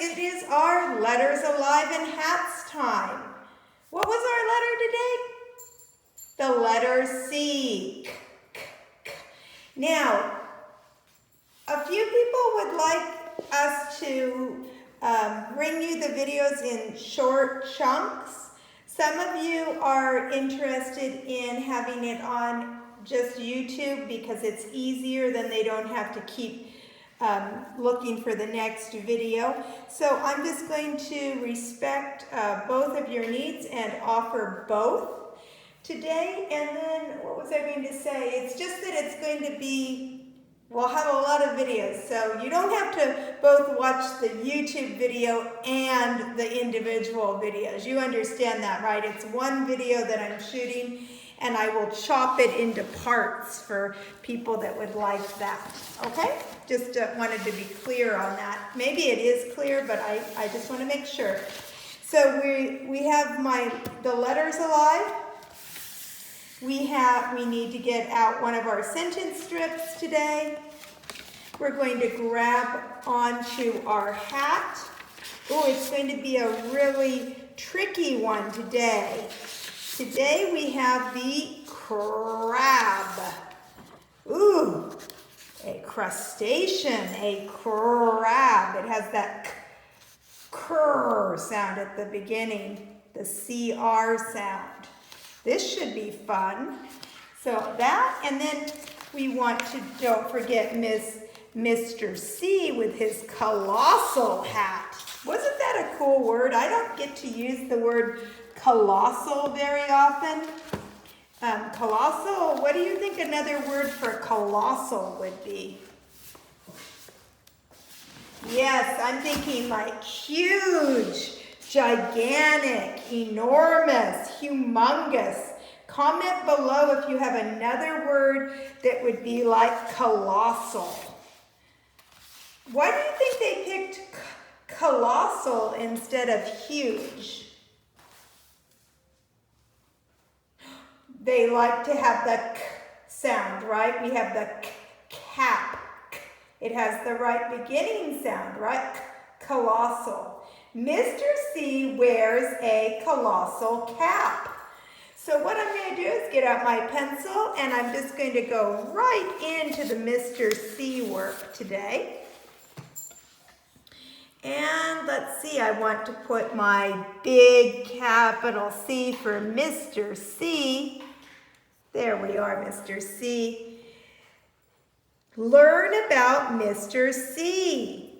it is our Letters Alive and Hats time. What was our letter today? The letter C. Now, a few people would like us to bring you the videos in short chunks. Some of you are interested in having it on just YouTube because it's easier, then they don't have to keep looking for the next video. So I'm just going to respect both of your needs and offer both today. And then, what was I going to say? It's just that it's going to be, we'll have a lot of videos. So you don't have to both watch the YouTube video and the individual videos. You understand that, right? It's one video that I'm shooting, and I will chop it into parts for people that would like that, okay? Just wanted to be clear on that. Maybe it is clear, but I just want to make sure. So we have the letters alive. We need to get out one of our sentence strips today. We're going to grab onto our hat. Oh, it's going to be a really tricky one today. Today we have the crab. Ooh, a crustacean, a crab. It has that krr sound at the beginning, the CR sound. This should be fun. So that, and then we want to, don't forget Mr. C with his colossal hat. Wasn't that a cool word? I don't get to use the word colossal very often. Colossal, what do you think another word for colossal would be? Yes, I'm thinking like huge, gigantic, enormous, humongous. Comment below if you have another word that would be like colossal. Why do you think they picked colossal instead of huge? They like to have the k sound, right? We have the cap. It has the right beginning sound, right? Colossal. Mr. C wears a colossal cap. So what I'm going to do is get out my pencil, and I'm just going to go right into the Mr. C work today. And let's see, I want to put my big capital C for Mr. C. There we are, Mr. C. Learn about Mr. C.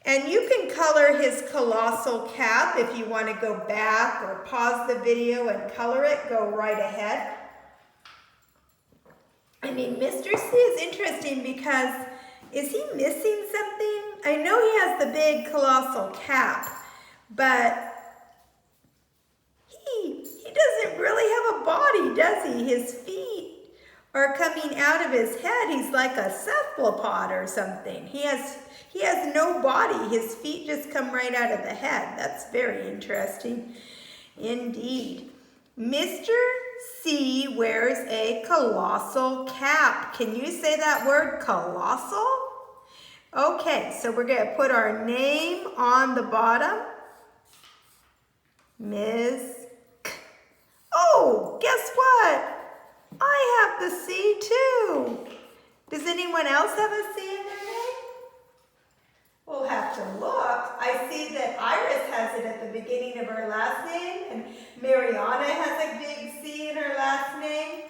And you can color his colossal cap if you want to go back or pause the video and color it, go right ahead. I mean, Mr. C is interesting because, is he missing something? I know he has the big colossal cap, but he doesn't really have a body, does he? His feet are coming out of his head. He's like a cephalopod or something. He has no body. His feet just come right out of the head. That's very interesting indeed. Mr. C wears a colossal cap. Can you say that word, colossal? Okay, so we're going to put our name on the bottom. Ms. K. Oh, guess what? I have the C too. Does anyone else have a C in their name? We'll have to look. I see that Iris has it at the beginning of her last name, and Mariana has a big C in her last name.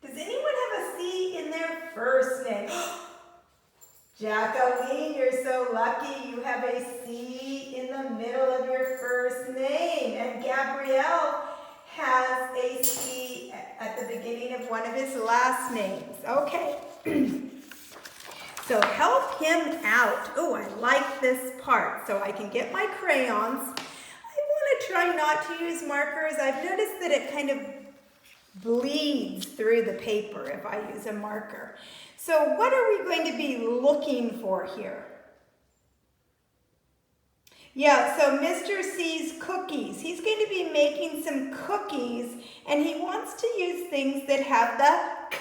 Does anyone have a C in their first name? Jacqueline, you're so lucky. You have a C in the middle of your first name. And Gabrielle has a C at the beginning of one of his last names. Okay. So help him out. Oh, I like this part. So I can get my crayons. I want to try not to use markers. I've noticed that it kind of bleeds through the paper if I use a marker. So what are we going to be looking for here? Yeah, so Mr. C's cookies. He's going to be making some cookies, and he wants to use things that have the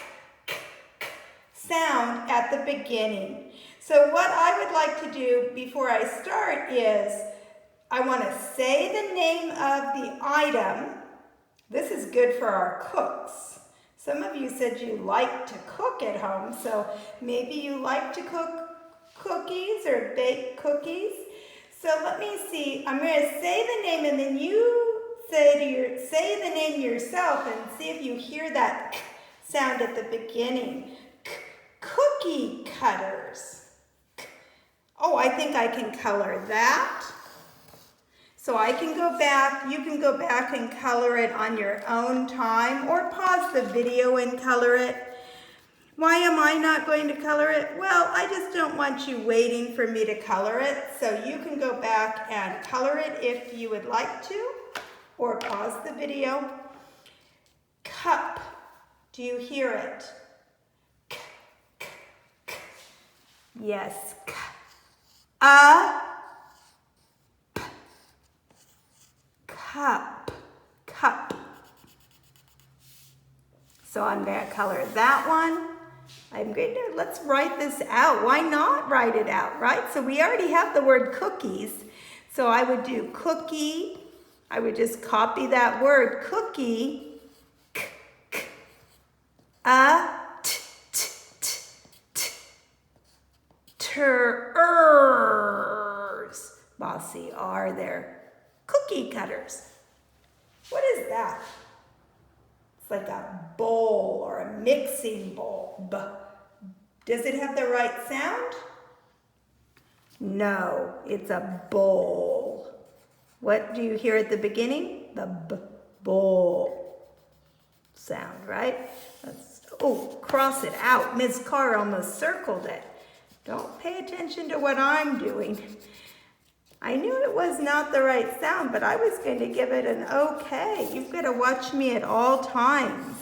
k sound at the beginning. So what I would like to do before I start is I want to say the name of the item. This is good for our cooks. Some of you said you like to cook at home, so maybe you like to cook cookies or bake cookies. So let me see. I'm going to say the name, and then you say the name yourself and see if you hear that k sound at the beginning. Cookie cutters. Oh, I think I can color that. So I can go back, you can go back and color it on your own time, or pause the video and color it. Why am I not going to color it? Well, I just don't want you waiting for me to color it, so you can go back and color it if you would like to, or pause the video. Cup. Do you hear it? K, k, k. Yes. K. P. Cup. Cup. So I'm going to color that one. Let's write this out. Why not write it out, right? So we already have the word cookies. So I would do cookie. I would just copy that word, cookie. K, k. T, t, t, t. Ters. Bossy R there. Cookie cutters. What is that? It's like a bowl or a mixing bowl. B. Does it have the right sound? No, it's a bowl. What do you hear at the beginning? The b, bowl sound, right? Cross it out. Ms. Carr almost circled it. Don't pay attention to what I'm doing. I knew it was not the right sound, but I was going to give it an okay. You've got to watch me at all times.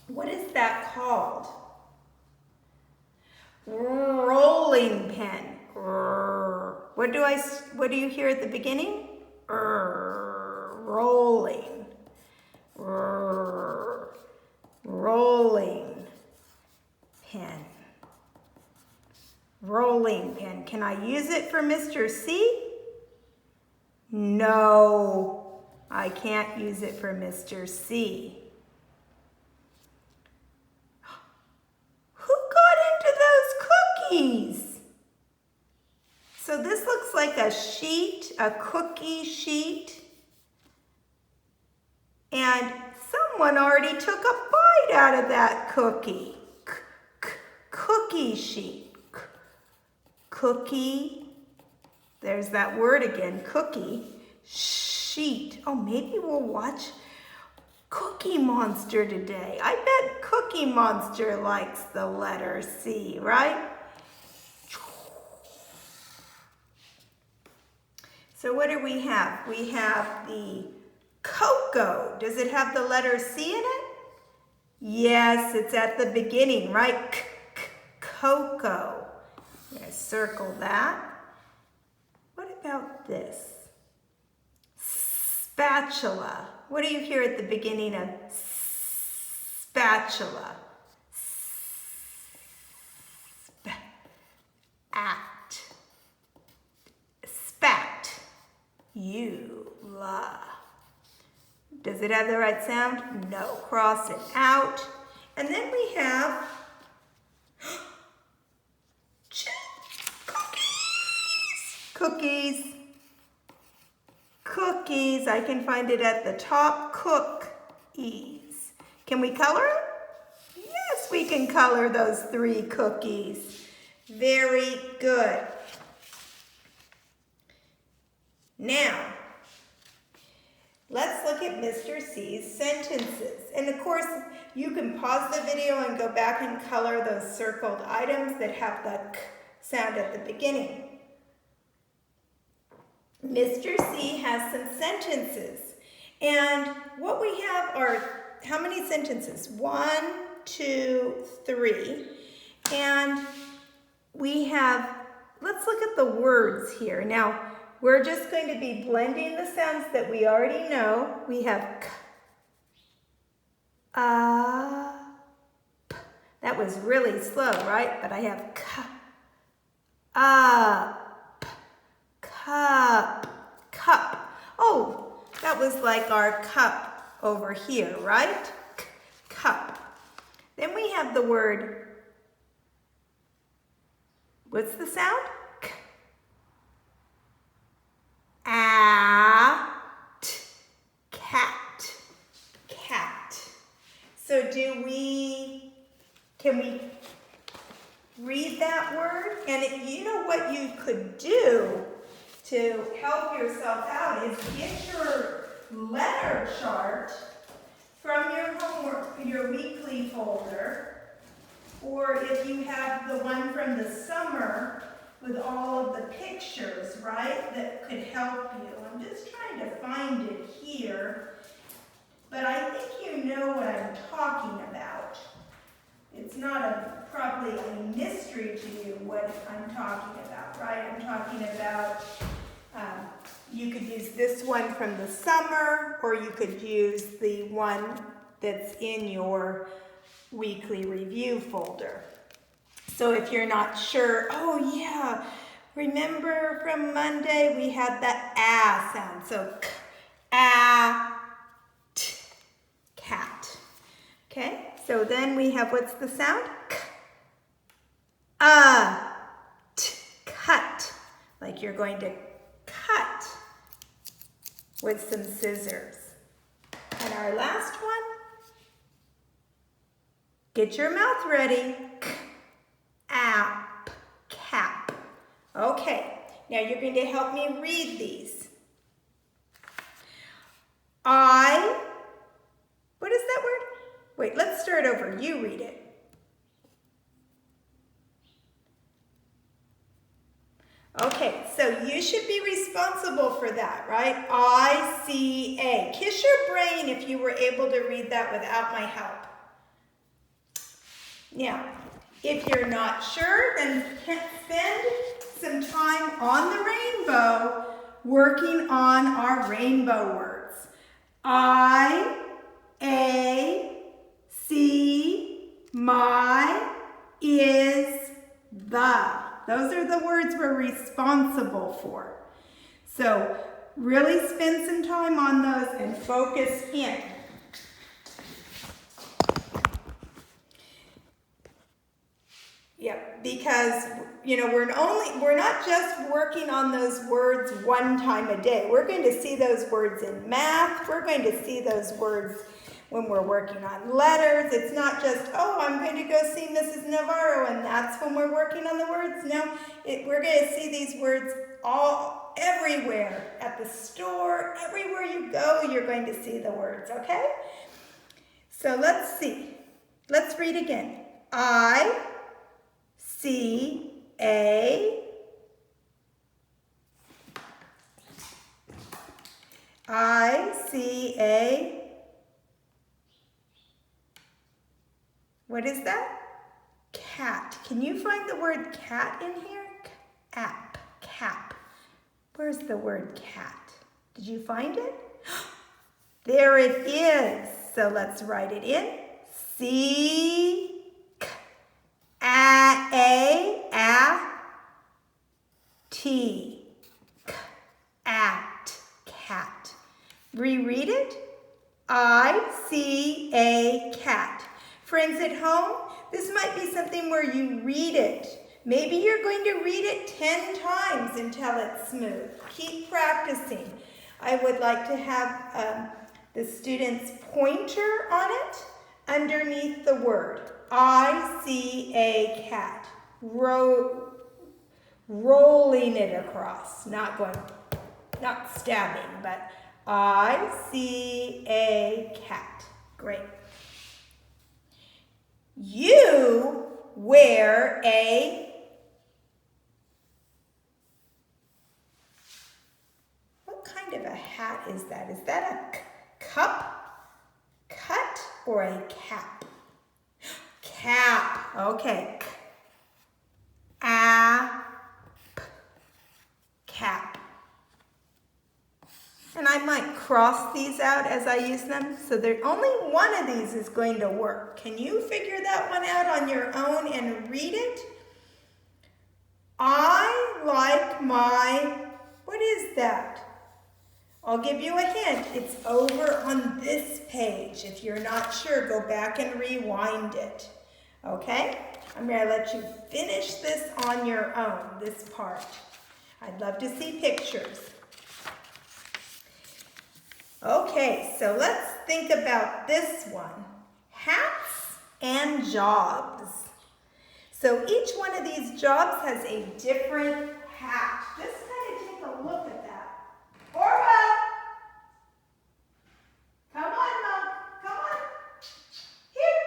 What is that called? Rolling pin. What do you hear at the beginning? Rolling. Rolling pin. Rolling pin. Can I use it for Mr. C? No, I can't use it for Mr. C. Who got into those cookies? So this looks like a sheet, a cookie sheet. And someone already took a bite out of that cookie. Cookie sheet. Cookie, there's that word again, cookie, sheet. Oh, maybe we'll watch Cookie Monster today. I bet Cookie Monster likes the letter C, right? So what do we have? We have the cocoa. Does it have the letter C in it? Yes, it's at the beginning, right? Cocoa. I'm going to circle that. What about this? Spatula. What do you hear at the beginning of spatula? Spat. U-la. Does it have the right sound? No. Cross it out. And then we have cookies. Cookies. I can find it at the top. Cookies. Can we color it? Yes, we can color those 3 cookies. Very good. Now, let's look at Mr. C's sentences. And of course, you can pause the video and go back and color those circled items that have the k sound at the beginning. Mr. C has some sentences. And what we have are, how many sentences? 1, 2, 3. And we have, let's look at the words here. Now, we're just going to be blending the sounds that we already know. We have k, p. That was really slow, right? But I have k, up, cup, cup. Oh, that was like our cup over here, right? Cup. Then we have the word, what's the sound? K. Cat, cat. So can we read that word? And you know what you could do to help yourself out is get your letter chart from your homework, your weekly folder, or if you have the one from the summer with all of the pictures, right, that could help you. I'm just trying to find it here, but I think you know what I'm talking about. It's not probably a mystery to you what I'm talking about, right? I'm talking about, you could use this one from the summer, or you could use the one that's in your weekly review folder. So if you're not sure, oh yeah, remember from Monday we had the ah sound. So k, ah, t, cat. Okay, so then we have, what's the sound? K, t, cut. Like you're going to cut with some scissors. And our last one, get your mouth ready. K, app, cap. Okay, now you're going to help me read these. What is that word? Wait, let's start over. You read it. Okay, so you should be responsible for that, right? I-C-A. Kiss your brain if you were able to read that without my help. Now, if you're not sure, then spend some time on the rainbow working on our rainbow words. I, a, see, my, is, the. Those are the words we're responsible for. So really spend some time on those and focus in. Yep, because we're not just working on those words one time a day. We're going to see those words in math. We're going to see those words when we're working on letters. It's not just, oh, I'm going to go see Mrs. Navarro and that's when we're working on the words. No, we're going to see these words everywhere. At the store, everywhere you go, you're going to see the words, okay? So let's see. Let's read again. I, see, a, I, see, a, what is that? Cat. Can you find the word cat in here? App, cap. Where's the word cat? Did you find it? There it is. So let's write it in. C, T, at, cat. Reread it. I see a cat. Friends at home, this might be something where you read it. Maybe you're going to read it 10 times until it's smooth. Keep practicing. I would like to have the student's pointer on it underneath the word. I see a cat. Rolling it across, not stabbing, but I see a cat. Great. You wear what kind of a hat is that? Is that a cup, cut, or a cap? Cap. Okay. Cap. And I might cross these out as I use them, so only one of these is going to work. Can you figure that one out on your own and read it? I like my, what is that? I'll give you a hint. It's over on this page. If you're not sure, go back and rewind it. Okay? I'm going to let you finish this on your own, this part. I'd love to see pictures. Okay, so let's think about this one. Hats and jobs. So each one of these jobs has a different hat. Just kind of take a look at that. Orva! Come on, Mom. Come on. Here.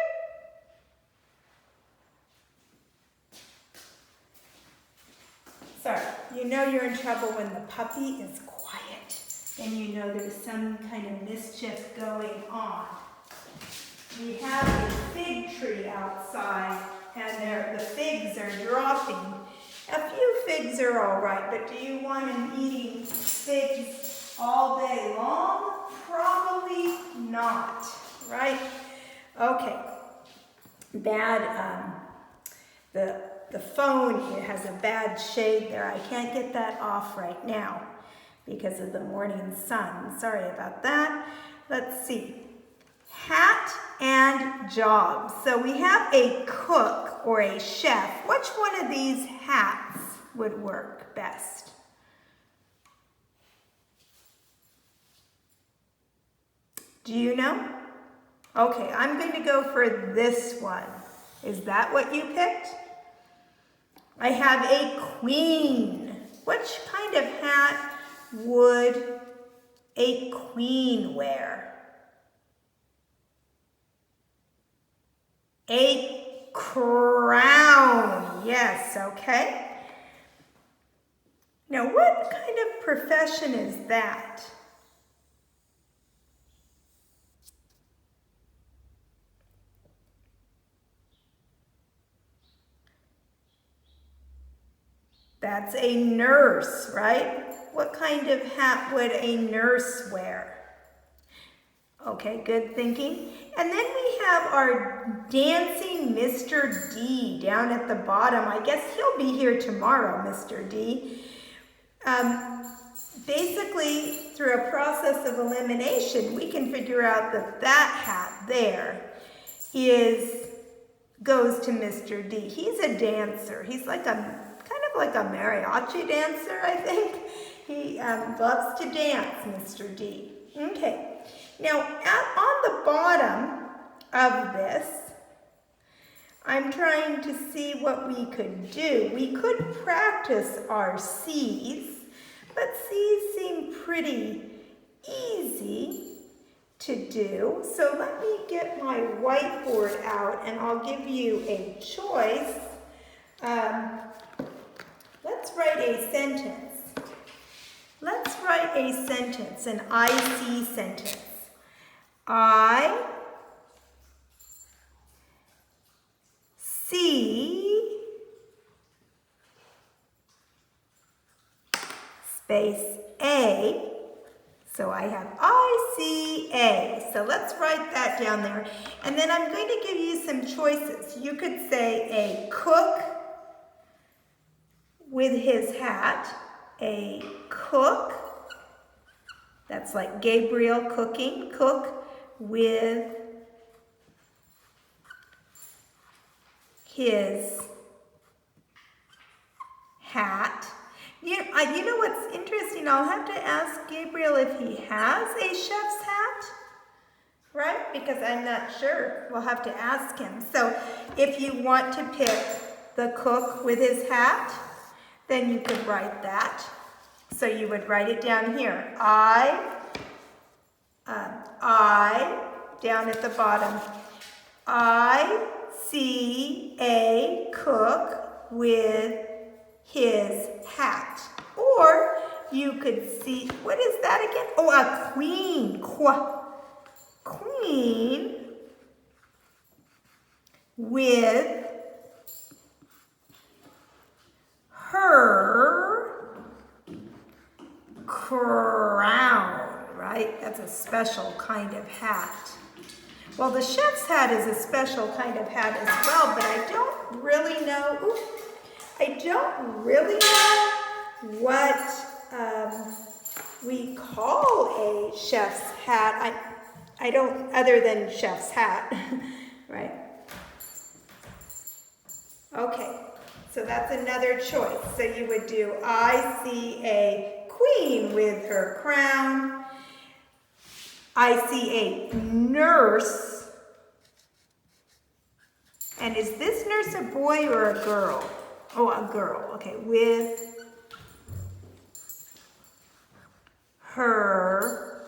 Sorry, you know you're in trouble when the puppy is quiet and you know there's some kind of mischief going on. We have a fig tree outside and the figs are dropping. A few figs are all right, but do you want them eating figs all day long? Probably not, right? Okay. Bad, the phone here has a bad shade there. I can't get that off right now because of the morning sun. Sorry about that. Let's see. Hat and jobs. So we have a cook or a chef. Which one of these hats would work best? Do you know? Okay, I'm going to go for this one. Is that what you picked? I have a queen. Which kind of hat would a queen wear? A crown. Yes, okay. Now, what kind of profession is that? That's a nurse, right? What kind of hat would a nurse wear? Okay, good thinking. And then we have our dancing Mr. D down at the bottom. I guess he'll be here tomorrow, Mr. D. Basically, through a process of elimination, we can figure out that that hat there goes to Mr. D. He's a dancer. He's like kind of like a mariachi dancer, I think. He loves to dance, Mr. D. Okay. Now, on the bottom of this, I'm trying to see what we could do. We could practice our C's, but C's seem pretty easy to do. So let me get my whiteboard out and I'll give you a choice. Let's write a sentence. Let's write a sentence, an I-C sentence. I see space A. So I have I see A. So let's write that down there. And then I'm going to give you some choices. You could say a cook with his hat. A cook. That's like Gabriel cooking. Cook with his hat. You know what's interesting? I'll have to ask Gabriel if he has a chef's hat, right? Because I'm not sure. We'll have to ask him. So if you want to pick the cook with his hat, then you could write that. So you would write it down here. I, down at the bottom, I see a cook with his hat. Or you could see, what is that again? Oh, a queen. Queen with her crown, right? That's a special kind of hat. Well, the chef's hat is a special kind of hat as well, but I don't really know. I don't really know what we call a chef's hat. I don't, other than chef's hat, right? Okay, so that's another choice. So you would do, I see a queen with her crown. I see a nurse. And is this nurse a boy or a girl? Oh, a girl, okay, with her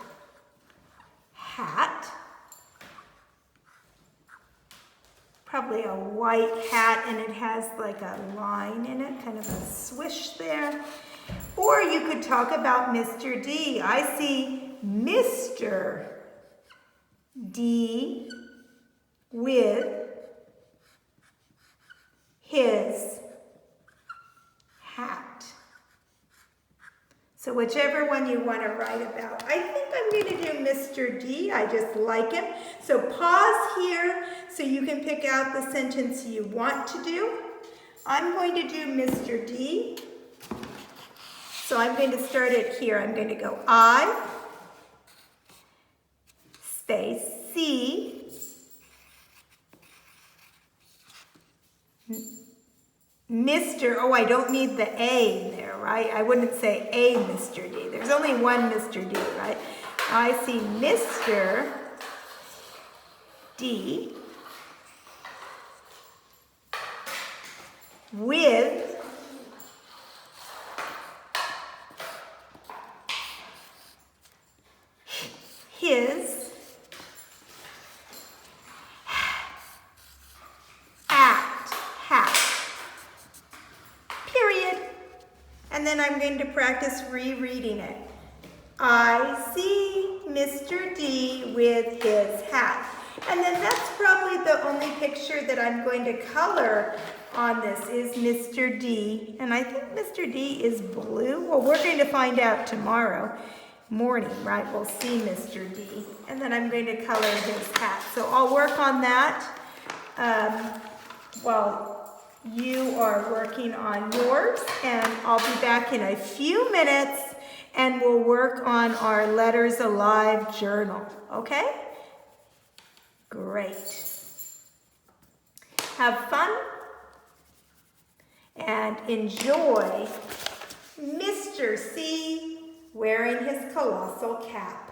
hat. Probably a white hat, and it has like a line in it, kind of a swish there. Or you could talk about Mr. D. I see Mr. D with his hat. So whichever one you want to write about. I think I'm going to do Mr. D. I just like him. So pause here so you can pick out the sentence you want to do. I'm going to do Mr. D. So I'm going to start it here. I'm going to go I, space, C, Mr. Oh, I don't need the A there, right? I wouldn't say a Mr. D. There's only one Mr. D, right? I see Mr. D with his hat. Period. And then I'm going to practice rereading it. I see Mr. D with his hat. And then that's probably the only picture that I'm going to color on this is Mr. D. And I think Mr. D is blue. Well, we're going to find out tomorrow morning, right? We'll see Mr. D. And then I'm going to color his hat. So I'll work on that while you are working on yours. And I'll be back in a few minutes and we'll work on our Letters Alive journal, okay? Great. Have fun and enjoy Mr. C wearing his colossal cap.